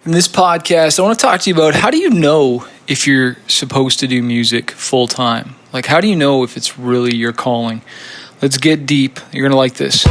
In this podcast, I want to talk to you about how do you know if you're supposed to do music full time? Like, how do you know if it's really your calling? Let's get deep. You're going to like this.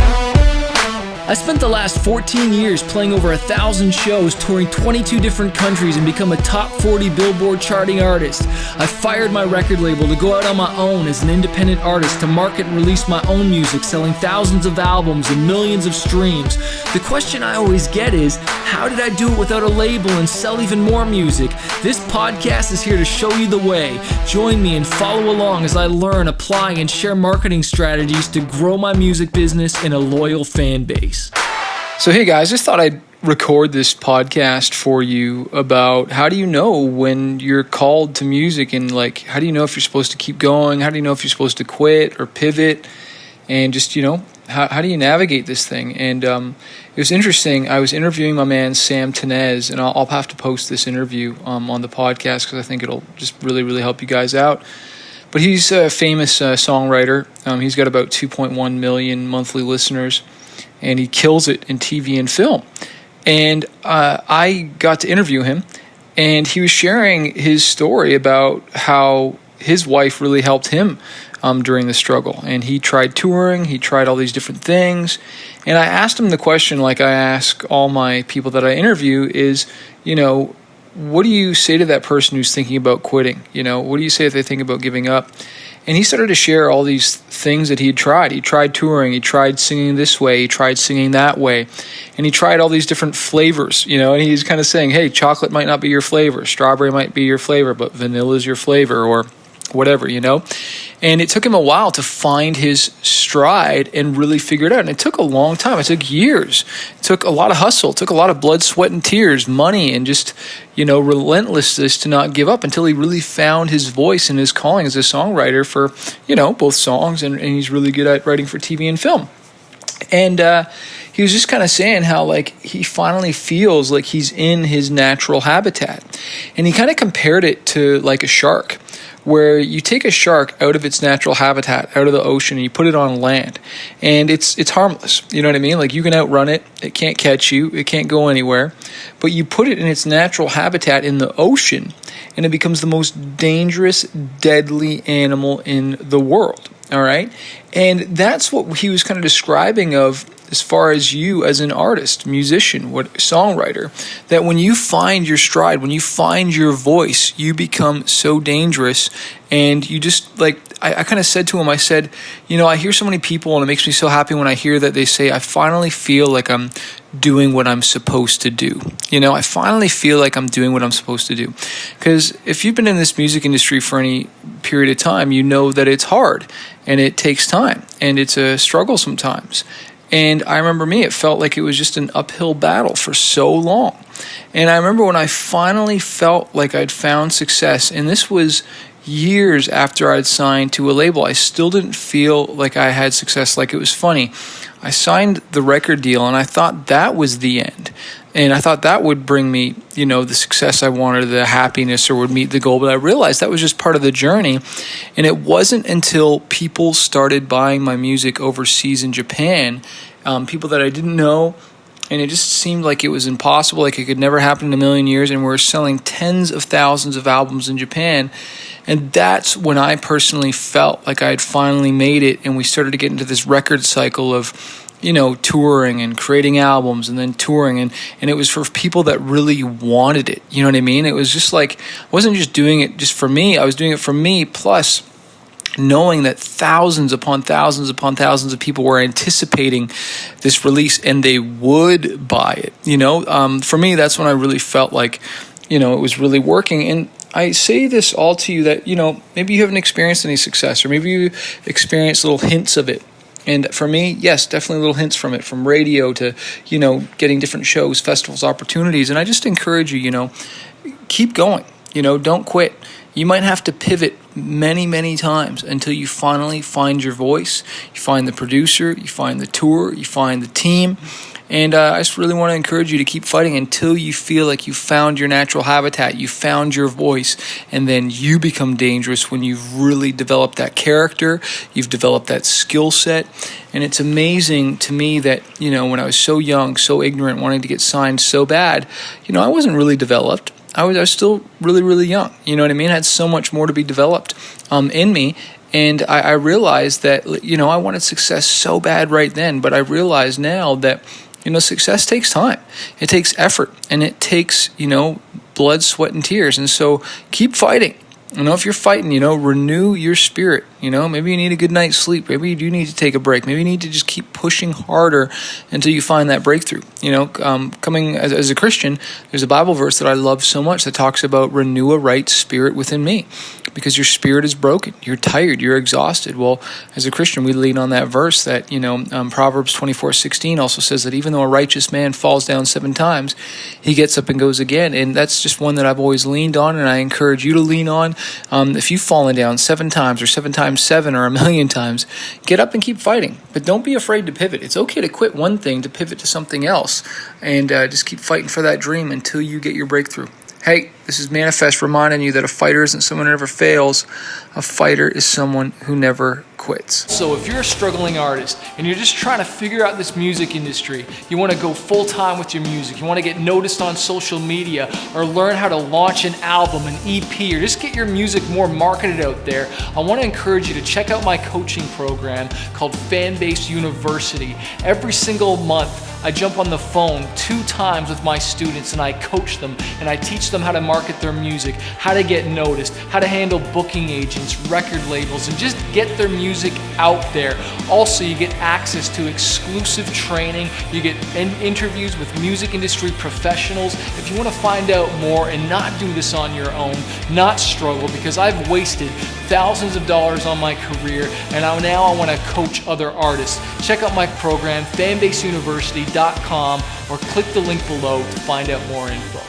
I spent the last 14 years playing over 1,000 shows, touring 22 different countries, and become a top 40 Billboard charting artist. I fired my record label to go out on my own as an independent artist to market and release my own music, selling thousands of albums and millions of streams. The question I always get is, how did I do it without a label and sell even more music? This podcast is here to show you the way. Join me and follow along as I learn, apply, and share marketing strategies to grow my music business and a loyal fan base. So hey guys, just thought I'd record this podcast for you about how do you know when you're called to music, and like how do you know if you're supposed to keep going, how do you know if you're supposed to quit or pivot, and just how do you navigate this thing. And it was interesting. I was interviewing my man Sam Tenez, and I'll have to post this interview on the podcast because I think it'll just really help you guys out. But he's a famous songwriter. He's got about 2.1 million monthly listeners, and he kills it in TV and film. And I got to interview him, and he was sharing his story about how his wife really helped him during the struggle. And he tried touring, he tried all these different things. And I asked him the question, like I ask all my people that I interview, is, what do you say to that person who's thinking about quitting? What do you say if they think about giving up? And he started to share all these things that he had tried. He tried touring, he tried singing this way, he tried singing that way, and he tried all these different flavors, and he's kind of saying, hey, chocolate might not be your flavor, strawberry might be your flavor, but vanilla is your flavor, or whatever, And it took him a while to find his stride and really figure it out. And it took a long time. It took years. It took a lot of hustle. It took a lot of blood, sweat, and tears, money, and just, relentlessness to not give up until he really found his voice and his calling as a songwriter for, both songs, and he's really good at writing for TV and film. And he was just kind of saying how, he finally feels like he's in his natural habitat. And he kind of compared it to, like, a shark, where you take a shark out of its natural habitat, out of the ocean, and you put it on land. And it's harmless. You know what I mean? Like, you can outrun it. It can't catch you. It can't go anywhere. But you put it in its natural habitat in the ocean, and it becomes the most dangerous, deadly animal in the world. All right? And that's what he was kind of describing of as far as you as an artist, musician, songwriter, that when you find your stride, when you find your voice, you become so dangerous. And you just, I kind of said to him, I said, I hear so many people, and it makes me so happy when I hear that they say, I finally feel like I'm doing what I'm supposed to do. I finally feel like I'm doing what I'm supposed to do. Because if you've been in this music industry for any period of time, you know that it's hard, and it takes time, and it's a struggle sometimes. And I remember it felt like it was just an uphill battle for so long. And I remember when I finally felt like I'd found success, and this was years after I'd signed to a label, I still didn't feel like I had success. Like, it was funny. I signed the record deal, and I thought that was the end. And I thought that would bring me, the success I wanted, the happiness, or would meet the goal. But I realized that was just part of the journey. And it wasn't until people started buying my music overseas in Japan, people that I didn't know, and it just seemed like it was impossible, like it could never happen in a million years. And we're selling tens of thousands of albums in Japan. And that's when I personally felt like I had finally made it. And we started to get into this record cycle of touring and creating albums and then touring. And it was for people that really wanted it. You know what I mean? It was just like, I wasn't just doing it just for me. I was doing it for me, plus knowing that thousands upon thousands upon thousands of people were anticipating this release, and they would buy it. For me, that's when I really felt like, it was really working. And I say this all to you that, maybe you haven't experienced any success, or maybe you experienced little hints of it. And for me, yes, definitely little hints from it, from radio to, getting different shows, festivals, opportunities. And I just encourage you, keep going, don't quit. You might have to pivot many, many times until you finally find your voice, you find the producer, you find the tour, you find the team. And I just really want to encourage you to keep fighting until you feel like you found your natural habitat, you found your voice, and then you become dangerous when you've really developed that character, you've developed that skill set. And it's amazing to me that, when I was so young, so ignorant, wanting to get signed so bad, I wasn't really developed. I was still really, really young. You know what I mean? I had so much more to be developed in me. And I realized that, I wanted success so bad right then. But I realize now that, success takes time. It takes effort. And it takes, blood, sweat, and tears. And so keep fighting. If you're fighting, renew your spirit. Maybe you need a good night's sleep. Maybe you do need to take a break. Maybe you need to just keep pushing harder until you find that breakthrough. Coming as a Christian, there's a Bible verse that I love so much that talks about renew a right spirit within me, because your spirit is broken. You're tired. You're exhausted. Well, as a Christian, we lean on that verse that, Proverbs 24:16 also says that even though a righteous man falls down 7 times, he gets up and goes again. And that's just one that I've always leaned on, and I encourage you to lean on. If you've fallen down 7 times or 7 times 7 or 1,000,000 times, get up and keep fighting. But don't be afraid to pivot. It's okay to quit one thing to pivot to something else, and just keep fighting for that dream until you get your breakthrough. Hey, this is Manifest reminding you that a fighter isn't someone who never fails. A fighter is someone who never quits. So if you're a struggling artist and you're just trying to figure out this music industry, you want to go full time with your music, you want to get noticed on social media, or learn how to launch an album, an EP, or just get your music more marketed out there, I want to encourage you to check out my coaching program called Fanbase University. Every single month, I jump on the phone 2 times with my students and I coach them and I teach them how to market their music, how to get noticed, how to handle booking agents, record labels, and just get their music out there. Also, you get access to exclusive training, you get interviews with music industry professionals. If you want to find out more and not do this on your own, not struggle, because I've wasted thousands of dollars on my career and now I want to coach other artists. Check out my program, fanbaseuniversity.com, or click the link below to find out more info.